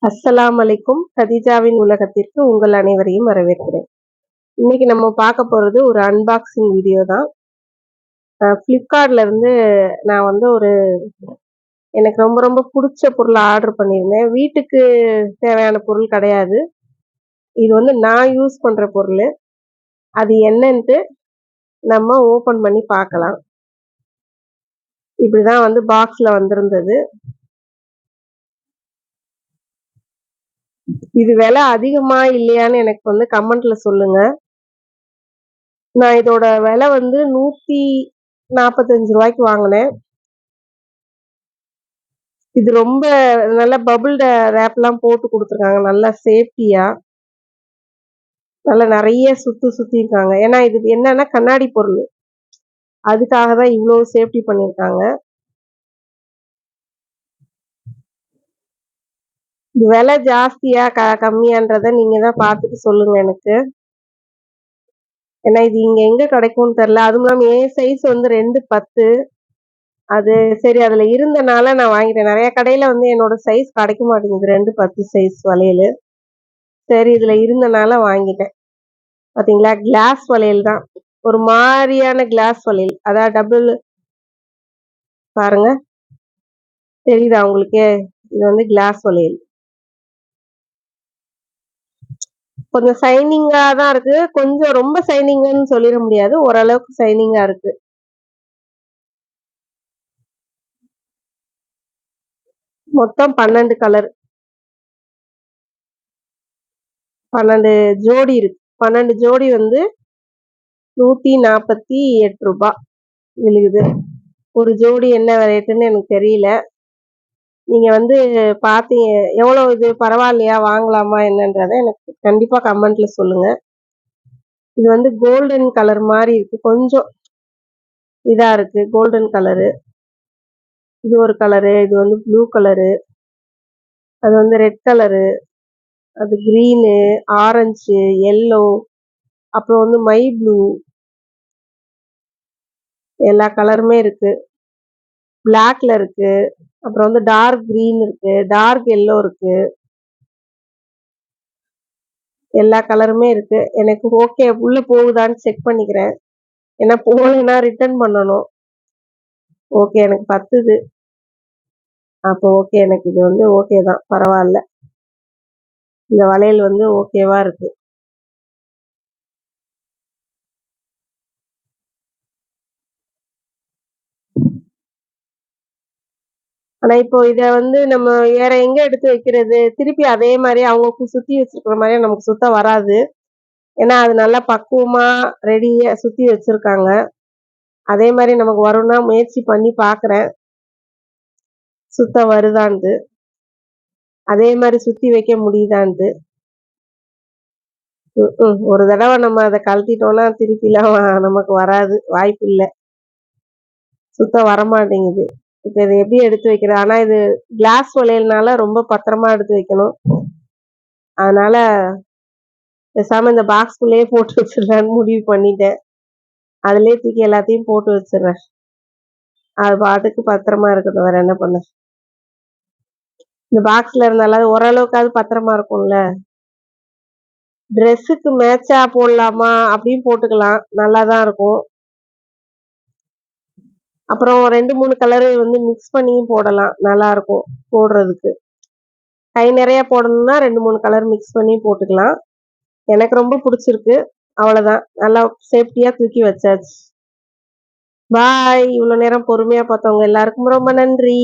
அஸ்ஸலாமு அலைக்கும். கதீஜாவின் உலகத்திற்கு உங்கள் அனைவரையும் வரவேற்கிறேன். இன்னைக்கு நம்ம பார்க்க போறது ஒரு அன்பாக்சிங் வீடியோ தான். ஃப்ளிப்கார்ட்ல இருந்து நான் வந்து எனக்கு ரொம்ப ரொம்ப பிடிச்ச பொருள் ஆர்டர் பண்ணியிருந்தேன். வீட்டுக்கு தேவையான பொருள் கிடையாது. இது வந்து நான் யூஸ் பண்ற பொருள். அது என்னன்ட்டு நம்ம ஓபன் பண்ணி பார்க்கலாம். இப்படிதான் வந்து பாக்ஸ்ல வந்திருந்தது. இது விலை அதிகமா இல்லையான்னு எனக்கு வந்து கமெண்ட்ல சொல்லுங்க. நான் இதோட விலை வந்து 145 ரூபாய்க்கு வாங்கினேன். இது ரொம்ப நல்ல பபுள் ரேப்லாம் போட்டு கொடுத்துருக்காங்க. நல்லா சேஃப்டியா நல்லா நிறைய சுத்தி இருக்காங்க. ஏன்னா இது என்னன்னா கண்ணாடி பொருள். அதுக்காக தான் இவ்வளோ சேஃப்டி பண்ணியிருக்காங்க. இது விலை ஜாஸ்தியா கம்மியான்றத நீங்க தான் பார்த்துட்டு சொல்லுங்க எனக்கு. ஏன்னா இது இங்க எங்க கிடைக்கும்னு தெரியல. அதுவும் இல்லாம என் சைஸ் வந்து 210. அது சரி அதுல இருந்தனால நான் வாங்கிட்டேன். நிறைய கடையில வந்து என்னோட சைஸ் கிடைக்க மாட்டேங்குது, 210 சைஸ் வளையல். சரி இதுல இருந்தனால வாங்கிட்டேன். பாத்தீங்களா, கிளாஸ் வளையல் தான். ஒரு மாதிரியான கிளாஸ் வளையல், அதாவது டபுள். பாருங்க, தெரியுதா உங்களுக்கே? இது வந்து கிளாஸ் வளையல். கொஞ்சம் சைனிங்கா தான் இருக்கு. கொஞ்சம் ரொம்ப சைனிங்னு சொல்லிட முடியாது, ஓரளவுக்கு சைனிங்கா இருக்கு. மொத்தம் 12 கலர், 12 ஜோடி இருக்கு. 12 ஜோடி வந்து 148 ரூபாய் விழுகுது. ஒரு ஜோடி என்ன ரேட்டுன்னு எனக்கு தெரியல. நீங்க வந்து பாத்தீங்க எவ்வளவு இது பரவாயில்லையா, வாங்கலாமா என்னன்றத எனக்கு கண்டிப்பா கமெண்ட்ல சொல்லுங்க. இது வந்து கோல்டன் கலர் மாதிரி இருக்கு, கொஞ்சம் இதா இருக்கு கோல்டன் கலரு. இது ஒரு கலரு, இது வந்து ப்ளூ கலரு, அது வந்து ரெட் கலரு, அது கிரீனு, ஆரஞ்சு, எல்லோ, அப்புறம் வந்து மை ப்ளூ, எல்லா கலருமே இருக்கு. பிளாக்ல இருக்கு, அப்புறம் வந்து டார்க் கிரீன் இருக்கு, டார்க் எல்லோ இருக்கு, எல்லா கலருமே இருக்கு. எனக்கு ஓகே, உள்ள போகுதான்னு செக் பண்ணிக்கிறேன். ஏன்னா போகலைன்னா ரிட்டர்ன் பண்ணணும். ஓகே, எனக்கு பத்துது. அப்போ ஓகே, எனக்கு இது வந்து ஓகே தான், பரவாயில்ல. இந்த வளையல் வந்து ஓகேவா இருக்கு. ஆனா இப்போ இத வந்து நம்ம வேற எங்க எடுத்து வைக்கிறது? திருப்பி அதே மாதிரி அவங்க சுத்தி வச்சிருக்கிற மாதிரியே நமக்கு சுத்த வராது. ஏன்னா அது நல்லா பக்குவமா ரெடியா சுத்தி வச்சிருக்காங்க. அதே மாதிரி நமக்கு வரும்னா முயற்சி பண்ணி பாக்குறேன், சுத்த வருதான்ட்டு, அதே மாதிரி சுத்தி வைக்க முடியுதான்ட்டு. ஒரு தடவை நம்ம அதை கழட்டிட்டோம்னா திருப்பிலாம் நமக்கு வராது, வாய்ப்பு இல்லை. சுத்த வரமாட்டேங்குது. இப்ப இதை எப்படி எடுத்து வைக்கிறது? ஆனா இது கிளாஸ் வளையல்னால ரொம்ப பத்திரமா எடுத்து வைக்கணும். அதனால பேசாம இந்த பாக்ஸ்குள்ளேயே போட்டு வச்சிடலான்னு முடிவு பண்ணிட்டேன். அதுலயே தூக்கி எல்லாத்தையும் போட்டு வச்சிடுறேன். அது பாட்டுக்கு பத்திரமா இருக்கட்டும், வேற என்ன பண்ண. இந்த பாக்ஸ்ல இருந்தாலும் ஓரளவுக்காவது பத்திரமா இருக்கும்ல. ட்ரெஸ்ஸுக்கு மேட்சா போடலாமா அப்படின்னு போட்டுக்கலாம், நல்லாதான் இருக்கும். அப்புறம் 2-3 கலரு வந்து மிக்ஸ் பண்ணியும் போடலாம், நல்லா இருக்கும் போடுறதுக்கு. கை நிறைய போடணும்னா 2-3 கலர் மிக்ஸ் பண்ணி போட்டுக்கலாம். எனக்கு ரொம்ப பிடிச்சிருக்கு. அவ்வளவுதான், நல்லா சேஃப்டியா தூக்கி வச்சாச்சு. பாய். இவ்வளவு நேரம் பொறுமையா பார்த்தவங்க எல்லாருக்கும் ரொம்ப நன்றி.